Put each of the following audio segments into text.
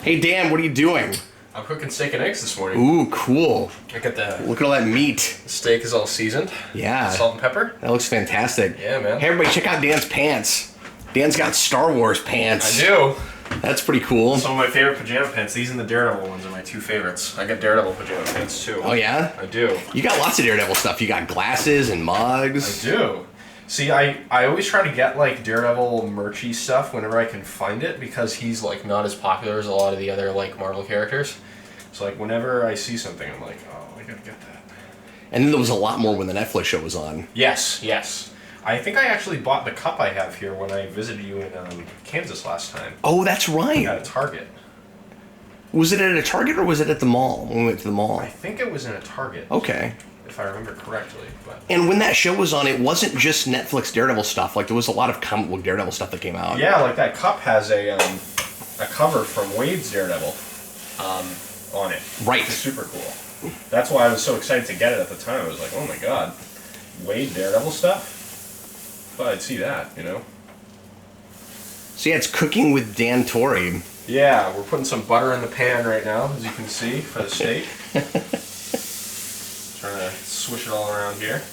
Hey Dan, what are you doing? I'm cooking steak and eggs this morning. Ooh, cool. I got the Look at all that meat. steak is all seasoned. Yeah. Salt and pepper. That looks fantastic. Yeah, man. Hey everybody, check out Dan's pants. Dan's got Star Wars pants. I do. That's pretty cool. Some of my favorite pajama pants. These and the Daredevil ones are my two favorites. I got Daredevil pajama pants too. Oh yeah? I do. You got lots of Daredevil stuff. You got glasses and mugs. I do. See, I always try to get like Daredevil merchy stuff whenever I can find it because he's like not as popular as a lot of the other like Marvel characters. So like whenever I see something, I'm like, oh, I gotta get that. And then there was a lot more when the Netflix show was on. Yes, yes. I think I actually bought the cup I have here when I visited you in Kansas last time. Oh, that's right. At a Target. Was it at a Target or was it at the mall when we went to the mall? I think it was in a Target. Okay. If I remember correctly. But And when that show was on, it wasn't just Netflix Daredevil stuff. Like, there was a lot of comic book Daredevil stuff that came out. yeah, like that cup has a cover from Wade's Daredevil on it. Right. Which is super cool. That's why I was so excited to get it at the time. I was like, oh my god, Wade Daredevil stuff? Well, I'd see that, you know? So yeah, it's Cooking with Dan Torrey. Yeah, we're putting some butter in the pan right now, as you can see, for the steak. Trying to swish it all around here.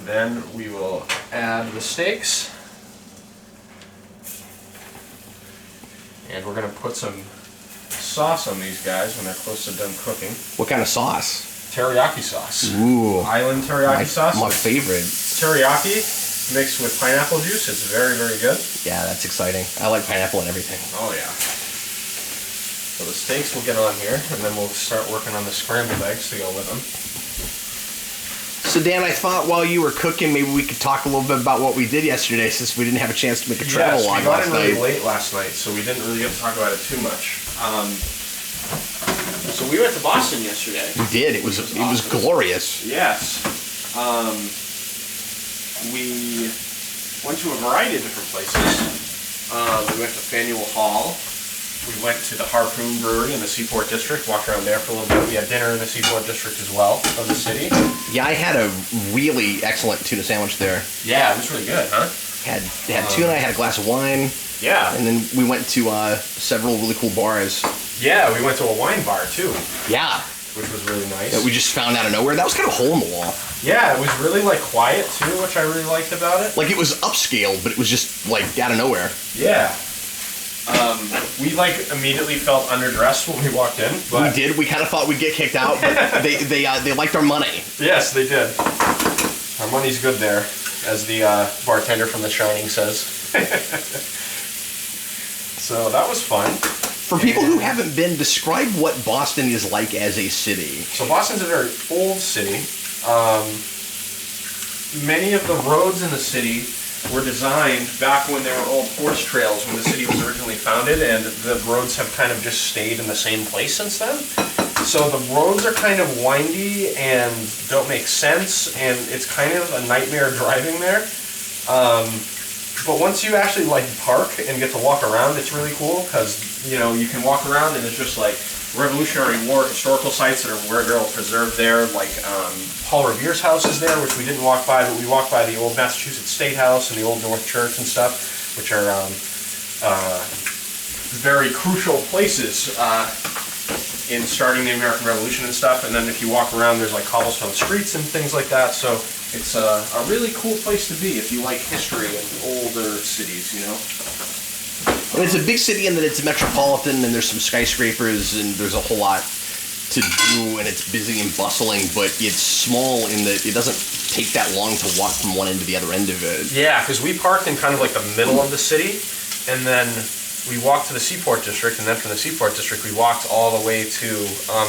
Then we will add the steaks. And we're going to put some sauce on these guys when they're close to done cooking. What kind of sauce? Teriyaki sauce. Ooh. Island teriyaki sauce. My favorite. Teriyaki mixed with pineapple juice. It's very, very good. Yeah, that's exciting. I like pineapple and everything. Oh, yeah. So the steaks will get on here, and then we'll start working on the scrambled eggs to go with them. So Dan, I thought while you were cooking, maybe we could talk a little bit about what we did yesterday, since we didn't have a chance to make a travel log we got last in really night. late last night, so we didn't really get to talk about it too much. So we went to Boston yesterday. We did. It was glorious. Yes. We went to a variety of different places. We went to Faneuil Hall. We went to the Harpoon Brewery in the Seaport District, walked around there for a little bit. We had dinner in the Seaport District as well, of the city. Yeah, I had a really excellent tuna sandwich there. Yeah, it was really good, huh? Had tuna, I had a glass of wine. Yeah. And then we went to several really cool bars. Yeah, we went to a wine bar, too, Yeah. which was really nice. That we just found out of nowhere. That was kind of a hole in the wall. Yeah, it was really, like, quiet, too, which I really liked about it. Like, it was upscale, but it was just, like, out of nowhere. Yeah. We like immediately felt underdressed when we walked in. But We did. We kind of thought we'd get kicked out, but they liked our money. yes, they did. Our money's good there, as the bartender from The Shining says. So that was fun. For people who haven't been, describe what Boston is like as a city. So Boston's a very old city. Many of the roads in the city were designed back when there were old horse trails when the city was originally founded, and the roads have kind of just stayed in the same place since then. So the roads are kind of windy and don't make sense, and it's kind of a nightmare driving there. But once you actually like park and get to walk around, it's really cool because you know you can walk around and it's just like Revolutionary War historical sites that are very well preserved there, like Paul Revere's house is there, which we didn't walk by, but we walked by the old Massachusetts State House and the old North Church and stuff, which are very crucial places in starting the American Revolution and stuff. And then if you walk around, there's like cobblestone streets and things like that. So it's a really cool place to be if you like history and older cities, you know. And it's a big city in that it's metropolitan, and there's some skyscrapers, and there's a whole lot to do, and it's busy and bustling, but it's small in that it doesn't take that long to walk from one end to the other end of it. Yeah, because we parked in kind of like the middle of the city, and then we walked to the Seaport District, and then from the Seaport District we walked all the way to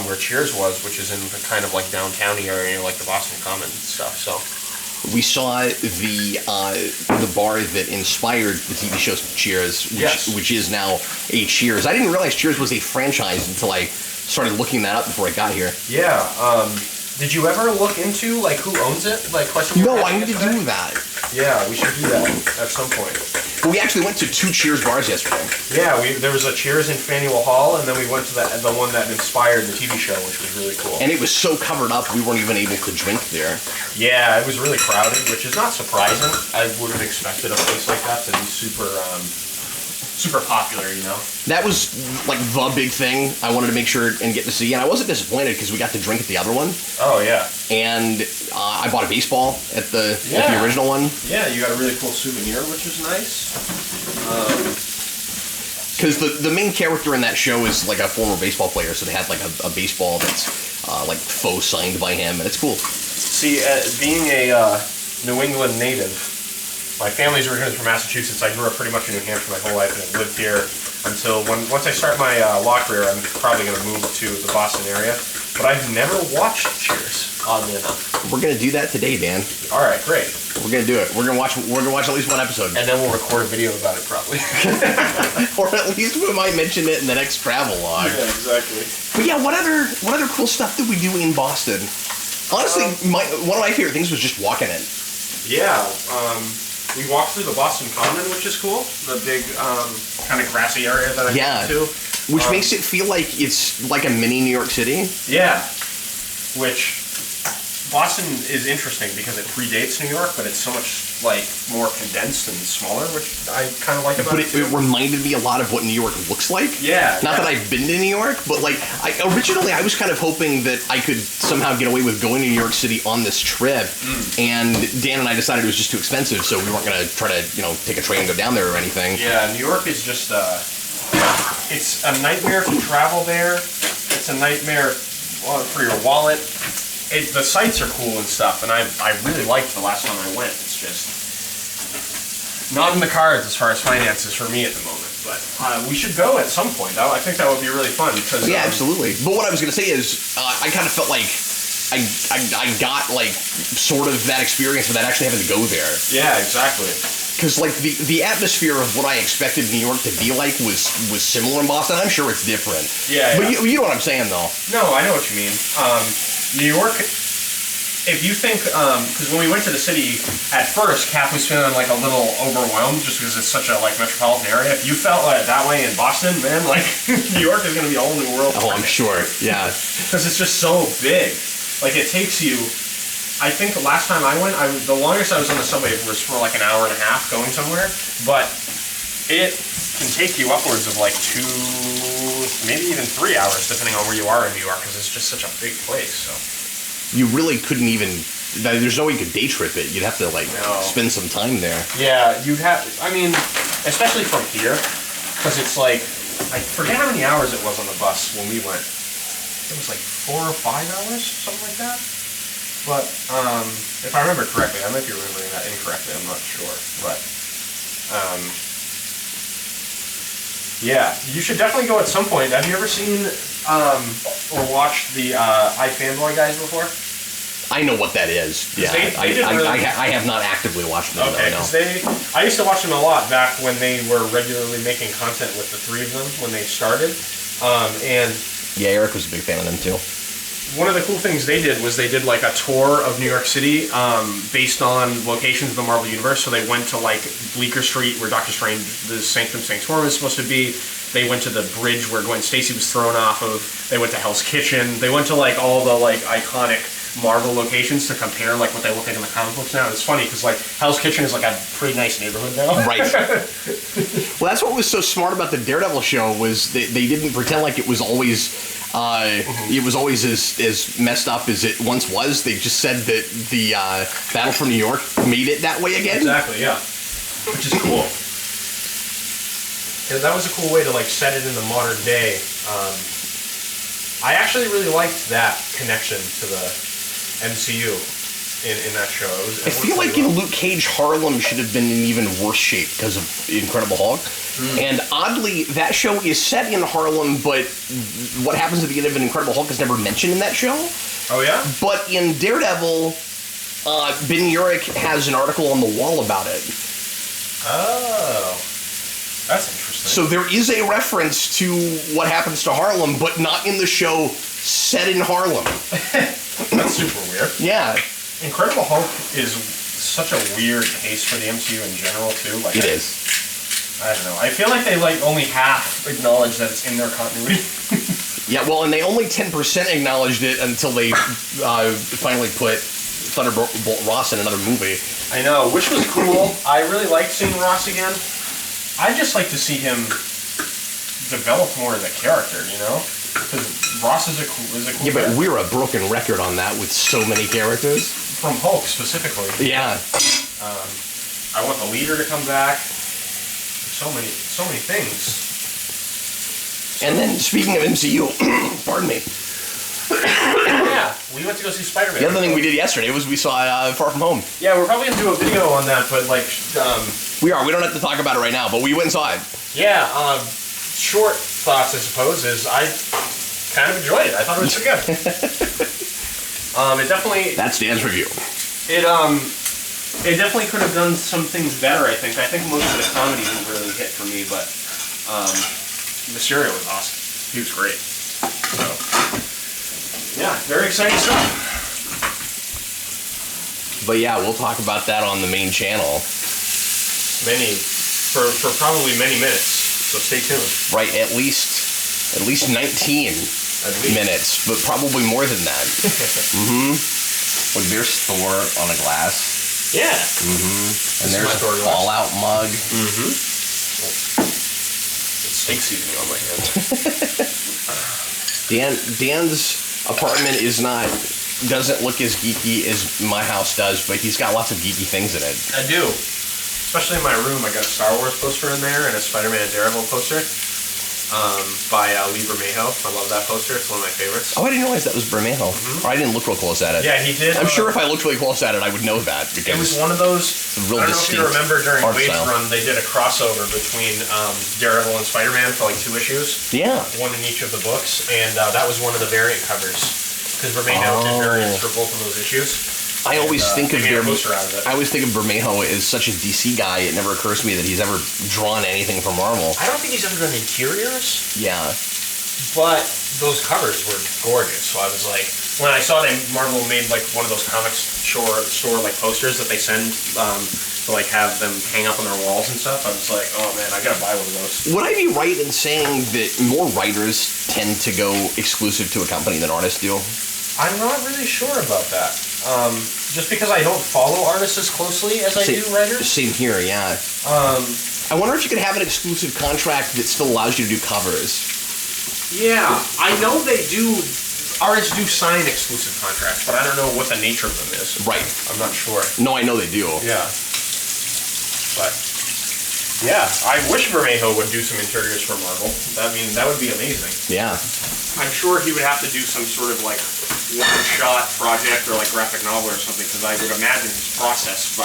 where Cheers was, which is in the kind of like downtown area, like the Boston Common and stuff. So We saw the bar that inspired the TV show Cheers, which is now a Cheers. I didn't realize Cheers was a franchise until I started looking that up before I got here. Yeah. Did you ever look into like who owns it? Like question. No, I need to do that. Yeah, we should do that at some point. Well, we actually went to 2 Cheers bars yesterday. Yeah, there was a Cheers in Faneuil Hall, and then we went to the one that inspired the TV show, which was really cool. And it was so covered up, we weren't even able to drink there. Yeah, it was really crowded, which is not surprising. I would have expected a place like that to be super super popular, you know. That was like the big thing I wanted to make sure and get to see, and I wasn't disappointed because we got to drink at the other one. Oh yeah. And I bought a baseball at the original one. Yeah, you got a really cool souvenir, which is nice. Because the main character in that show is like a former baseball player, so they had like a baseball that's like faux signed by him, and it's cool. See, being a New England native, my family's originally from Massachusetts. I grew up pretty much in New Hampshire my whole life, and I've lived here until once I start my law career, I'm probably going to move to the Boston area. But I've never watched Cheers, oddly enough. We're gonna do that today, Dan. All right, great. We're gonna do it. We're gonna watch at least one episode, and then we'll record a video about it, probably. or at least we might mention it in the next travel log. Yeah, exactly. But yeah, what other cool stuff did we do in Boston? Honestly, one of my favorite things was just walking in. Yeah, we walked through the Boston Common, which is cool. The big kind of grassy area that I went to. Which makes it feel like it's like a mini New York City. Yeah, which Boston is interesting because it predates New York, but it's so much like more condensed and smaller, which I kind of like about it. But it reminded me a lot of what New York looks like. Yeah. Not that I've been to New York, but like originally I was kind of hoping that I could somehow get away with going to New York City on this trip, and Dan and I decided it was just too expensive, so we weren't going to try to take a train and go down there or anything. Yeah, New York is just it's a nightmare to travel there. It's a nightmare for your wallet. The sights are cool and stuff, and I really liked the last time I went. It's just not in the cards as far as finances for me at the moment. But we should go at some point. I think that would be really fun. Because, yeah, absolutely. But what I was going to say is I kind of felt like I got like sort of that experience without actually having to go there. Yeah, exactly. Because like the atmosphere of what I expected New York to be like was similar in Boston. I'm sure it's different. Yeah. But you know what I'm saying, though. No, I know what you mean. New York. If you think, because when we went to the city, at first, Cap was feeling like a little overwhelmed just because it's such a like metropolitan area. If you felt that way in Boston, man, like New York is going to be a whole new world. Oh, I'm sure. Yeah. Because it's just so big. Like it takes you. I think the last time I went, the longest I was on the subway was for like an hour and a half going somewhere. But it can take you upwards of like 2, maybe even 3 hours, depending on where you are in New York, because it's just such a big place. So. You really couldn't even. There's no way you could day trip it. You'd have to spend some time there. Yeah, you'd have. I mean, especially from here, because it's like I forget how many hours it was on the bus when we went. It was like 4 or 5 hours, something like that. But if I remember correctly, I might be remembering that incorrectly. I'm not sure, but yeah, you should definitely go at some point. Have you ever seen or watched the iFanboy guys before? I know what that is. Yeah, I have not actively watched them. Okay, because I used to watch them a lot back when they were regularly making content with the three of them when they started, and yeah, Eric was a big fan of them too. One of the cool things they did was they did like a tour of New York City based on locations of the Marvel Universe. So they went to like Bleecker Street where Doctor Strange, the Sanctum Sanctorum is supposed to be. They went to the bridge where Gwen Stacy was thrown off of. They went to Hell's Kitchen. They went to like all the like iconic Marvel locations to compare like what they look like in the comic books now. It's funny because like Hell's Kitchen is like a pretty nice neighborhood now. Right. Well, that's what was so smart about the Daredevil show was they didn't pretend like it was always it was always as messed up as it once was. They just said that the Battle for New York made it that way again. Exactly. Yeah. Which is cool. Yeah, that was a cool way to like set it in the modern day. I actually really liked that connection to the MCU in that show. I feel like in Luke Cage, Harlem should have been in even worse shape because of Incredible Hulk. And oddly, that show is set in Harlem, but what happens at the end of an Incredible Hulk is never mentioned in that show. Oh, yeah? But in Daredevil, Ben Urich has an article on the wall about it. Oh. That's interesting. So there is a reference to what happens to Harlem, but not in the show set in Harlem. That's super weird. Yeah. Incredible Hulk is such a weird case for the MCU in general, too. Like it is. I don't know. I feel like they like only half acknowledge that it's in their continuity. Yeah, well, and they only 10% acknowledged it until they finally put Thunderbolt Ross in another movie. I know, which was cool. I really liked seeing Ross again. I'd just like to see him develop more as a character, you know? Because Ross is a cool Yeah, but character. we're a broken record on that with so many characters. From Hulk, specifically. Yeah. I want the leader to come back. So many things. And then, speaking of MCU, pardon me, Yeah, we went to go see Spider-Man. the other thing we did yesterday was we saw Far From Home. Yeah, we're probably going to do a video on that, but like, We don't have to talk about it right now, but we went and saw it. yeah, short thoughts, I suppose, is I kind of enjoyed it. I thought it was pretty good. It definitely... That's Dan's review. It definitely could have done some things better, I think. I think most of the comedy didn't really hit for me, but Mysterio was awesome. He was great. So, yeah, very exciting stuff. But yeah, we'll talk about that on the main channel. For probably many minutes, so stay tuned. Right, at least 19 minutes, but probably more than that. Look, there's Thor on a glass. Yeah. And This is there's my a Thor glass. Fallout mug. It's steak seasoning on my hand. Dan's apartment doesn't look as geeky as my house does, but he's got lots of geeky things in it. I do. Especially in my room, I got a Star Wars poster in there and a Spider-Man and Daredevil poster by Lee Bermejo. I love that poster. It's one of my favorites. Oh, I didn't realize that was Bermejo. Or I didn't look real close at it. Yeah, he did. I'm sure if I looked really close at it, I would know that. Because It was one of those. real I don't know if you distinct remember during art Wade's style. run, they did a crossover between Daredevil and Spider-Man for like 2 issues. Yeah. One in each of the books, and that was one of the variant covers. Because Bermejo did variants for both of those issues. I always think of they made a poster out of it. I always think of Bermejo as such a DC guy. It never occurs to me that he's ever drawn anything from Marvel. I don't think he's ever done interiors, Yeah. but those covers were gorgeous. So I was like, when I saw that Marvel made like one of those comics store like posters that they send to like have them hang up on their walls and stuff, I was like, oh man, I gotta buy one of those. Would I be right in saying that more writers tend to go exclusive to a company than artists do? I'm not really sure about that. Just because I don't follow artists as closely as I do writers. Same here, yeah. I wonder if you could have an exclusive contract that still allows you to do covers. Yeah, I know they do. Artists do sign exclusive contracts, but I don't know what the nature of them is. Right. I'm not sure. No, I know they do. Yeah. But yeah, I wish Bermejo would do some interiors for Marvel. I mean, that would be amazing. Yeah. I'm sure he would have to do some sort of like one-shot project or like graphic novel or something, because I would imagine his process,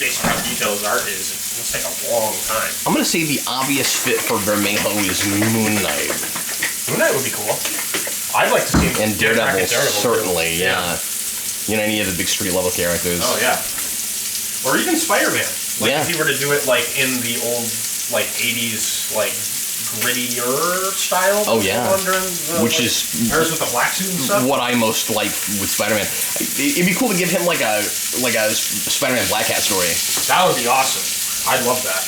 based on how detailed his art is, it's take a long time. I'm going to say the obvious fit for Bermejo is Moon Knight. Moon Knight would be cool. I'd like to see him And get back Daredevil, at certainly, too. yeah. You know, any of the big street-level characters. Oh yeah. Or even Spider-Man. Like Yeah. if he were to do it like in the old like 80s like grittier style. Oh, yeah. Which like, is hers with the black suit and stuff. what I most like with Spider-Man. It'd be cool to give him like a Spider-Man Black Hat story. That would be awesome. I'd love that.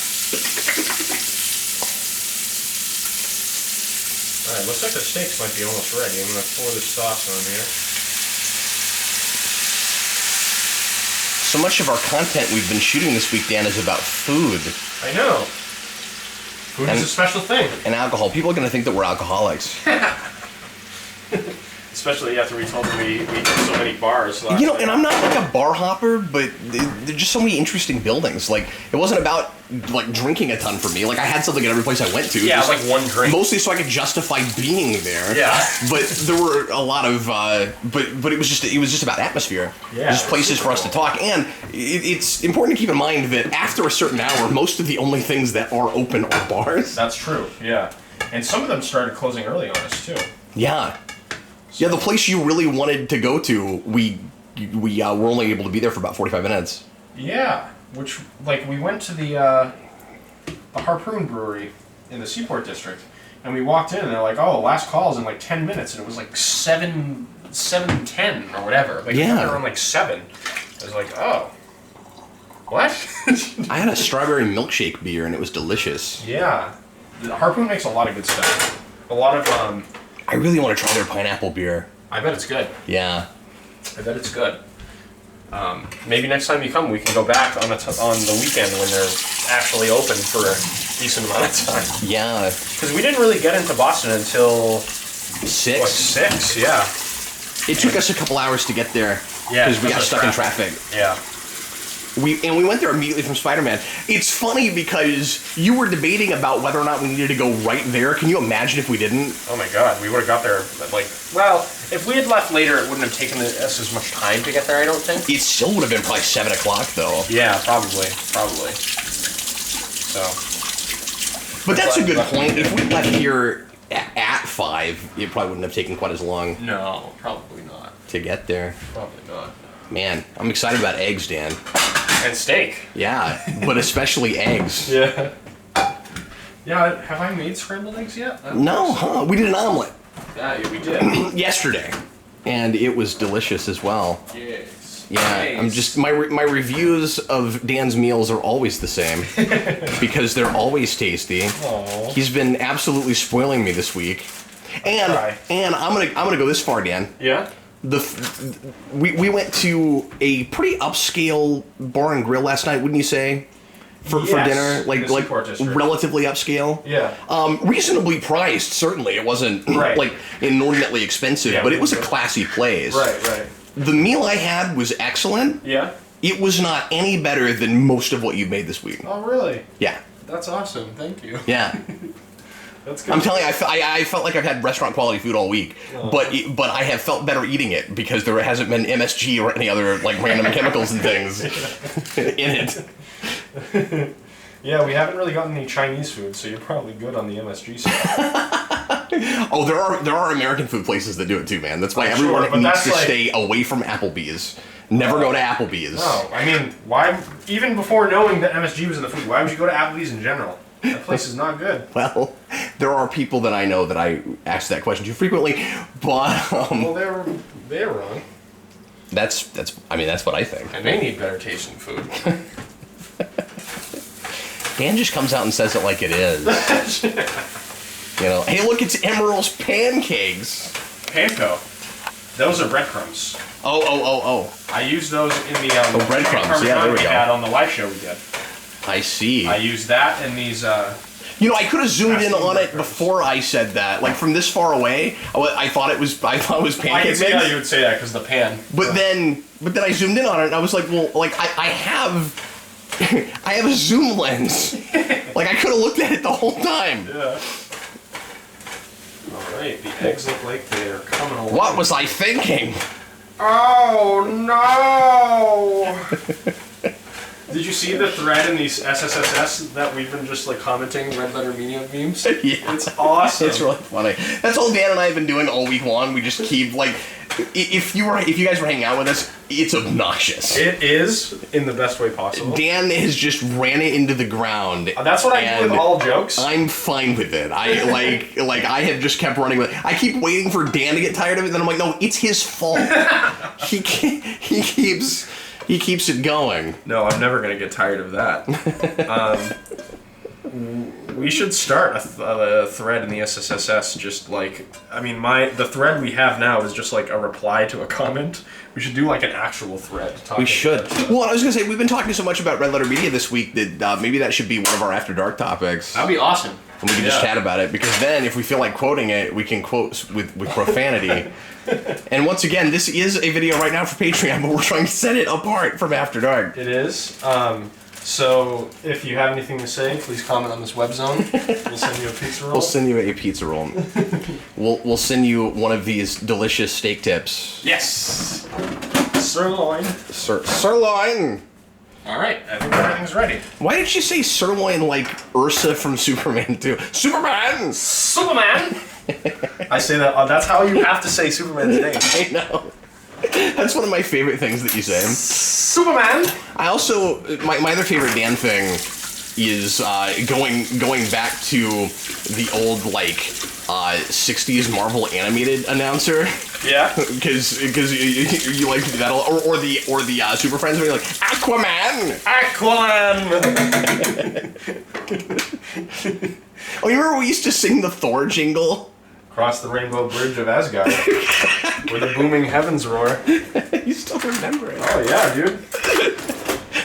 Alright, looks like the steaks might be almost ready. I'm gonna pour the sauce on here. So much of our content we've been shooting this week, Dan, is about food I know. Food is a special thing. and alcohol. People are going to think that we're alcoholics. Especially after we told them we did so many bars. Last You know, night. and I'm not like a bar hopper, but there's just so many interesting buildings. Like, it wasn't about like drinking a ton for me. Like, I had something at every place I went to. Yeah, just, like one drink. Mostly so I could justify being there. Yeah. But there were a lot of, but it was just about atmosphere. Yeah, Just places for us to talk. And it's important to keep in mind that after a certain hour, most of the only things that are open are bars. That's true, yeah. And some of them started closing early on us, too. Yeah. Yeah, the place you really wanted to go to, we were only able to be there for about 45 minutes. Yeah, which, like, we went to the Harpoon Brewery in the Seaport District, and we walked in, and they're like, oh, last call's in, like, 10 minutes, and it was, like, 7:10 or whatever. Like, Yeah. they were around, like, 7. I was like, oh. What? I had a strawberry milkshake beer, and it was delicious. Yeah. Harpoon makes a lot of good stuff. A lot of, I really want to try their pineapple beer. I bet it's good. Yeah. I bet it's good. Maybe next time you come, we can go back on the weekend when they're actually open for a decent amount of time. Yeah. Because we didn't really get into Boston until 6. what, 6? Yeah. It took us a couple hours to get there. Yeah, Because we got because of stuck in traffic. Yeah. We went there immediately from Spider-Man. It's funny because you were debating about whether or not we needed to go right there. Can you imagine if we didn't? Oh my God, we would have got there well, if we had left later, it wouldn't have taken us as much time to get there. I don't think. It still would have been probably 7 o'clock though. Yeah, probably. So. But that's a good point. If we left here at 5, it probably wouldn't have taken quite as long No, probably not. to get there. Probably not. Man, I'm excited about eggs, Dan. And steak. Yeah, but especially eggs. Yeah. Yeah, have I made scrambled eggs yet? No, huh? We did an omelet Yeah, we did. yesterday, and it was delicious as well. Yes. Yeah, Nice. I'm just my reviews of Dan's meals are always the same because they're always tasty. Aw. He's been absolutely spoiling me this week, try. and I'm gonna go this far, Dan. Yeah? We went to a pretty upscale bar and grill last night, wouldn't you say? For Yes, dinner, in the Seaport District. relatively upscale. Yeah. Reasonably priced. Certainly, it wasn't Right. like inordinately expensive, Yeah, but it was a right. classy place. Right. The meal I had was excellent. Yeah? It was not any better than most of what you've made this week. Oh, really? Yeah, That's awesome. Thank you. yeah. That's good. I'm telling you, I felt like I've had restaurant quality food all week, but I have felt better eating it because there hasn't been MSG or any other like random chemicals and things in it. Yeah, we haven't really gotten any Chinese food, so you're probably good on the MSG side. Oh, there are American food places that do it too, man. That's why Oh, everyone sure, but needs that's to like- stay away from Applebee's. Never go to Applebee's. No, I mean, why? Even before knowing that MSG was in the food, why would you go to Applebee's in general? That place is not good. Well, there are people that I know that I ask that question to frequently, but Well, they're wrong, that's what I think. and they need better tasting food. Dan just comes out and says it like it is. You know, hey, look, it's Emerald's pancakes. Panko. Those are breadcrumbs. Oh. I used those in the breadcrumbs, Parmesan yeah, there we we go. had on the live show we did. I see. I used that and these. You know, I could have zoomed in Asking on it breadcrumbs. before I said that. Like from this far away, I thought it was I pancake can see how mix. you would say that because the pan. But then I zoomed in on it and I was like, well, like I have I have a zoom lens. Like I could have looked at it the whole time. Yeah. All right, the eggs look like they're coming along. What was I thinking? Oh no! Did you see the thread in these SSSS that we've been just like commenting red letter media memes? Yeah. It's awesome. It's really funny. That's all Dan and I have been doing all week long. We just keep like, if you guys were hanging out with us, it's obnoxious. It is in the best way possible. Dan has just ran it into the ground. That's what I do with and all jokes. I'm fine with it. I like I have just kept running with it. I keep waiting for Dan to get tired of it, then I'm like, no, it's his fault. he keeps it going. No, I'm never gonna get tired of that. We should start a thread in the SSSS. Just like, I mean, the thread we have now is just like a reply to a comment. We should do like an actual thread. We should. Well, I was gonna say we've been talking so much about Red Letter Media this week that maybe that should be one of our After Dark topics. That'd be awesome. And we can just chat about it, because then if we feel like quoting it, we can quote with profanity. And once again, this is a video right now for Patreon, but we're trying to set it apart from After Dark. It is. So if you have anything to say, please comment on this web zone. We'll send you a pizza roll. We'll send you a pizza roll. We'll send you one of these delicious steak tips. Yes. Sirloin. Sirloin. All right. I think everything's ready. Why did you say sirloin like Ursa from Superman 2? Superman! Superman. I say that. That's how you have to say Superman's name. I know. That's one of my favorite things that you say. Superman. I also, my other favorite Dan thing is going back to the old like 60s Marvel animated announcer. Yeah. Because you like that, or the Super Friends where you're like Aquaman. Oh, you remember we used to sing the Thor jingle? Cross the rainbow bridge of Asgard. With Where the booming heavens roar. You still remember it? Oh yeah, dude.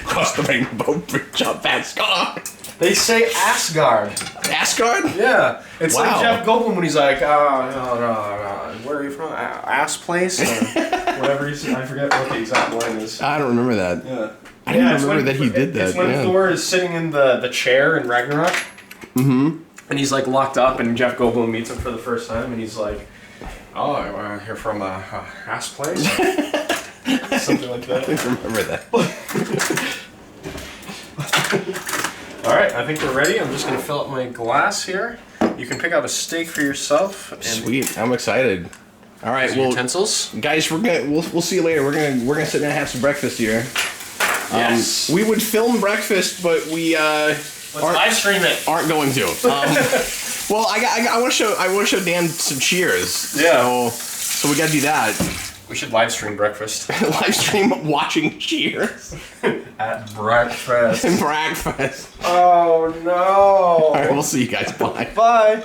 Cross the rainbow bridge up Asgard. They say Asgard. Asgard? Yeah, it's Wow. like Jeff Goldblum when he's like, where are you from? Ass place? Or whatever he's, I forget what the exact line is. I don't remember that. Yeah. I didn't it's remember when- that he did that. It's when Yeah. Thor is sitting in the chair in Ragnarok. Mm-hmm. And he's like locked up, and Jeff Goldblum meets him for the first time, and he's like, "Oh, you're from a ass place?" Something like that. I don't remember that. All right, I think we're ready. I'm just gonna fill up my glass here. You can pick out a steak for yourself. And Sweet, I'm excited. All right, well, utensils. guys, we'll see you later. We're gonna sit down and have some breakfast here. Yes. We would film breakfast, but we Let's live stream it. aren't going to. Well, I want to show Dan some Cheers. Yeah. So we gotta do that. We should live stream breakfast. Live stream watching Cheers At breakfast. breakfast. Oh no. All right, we'll see you guys. Bye. Bye.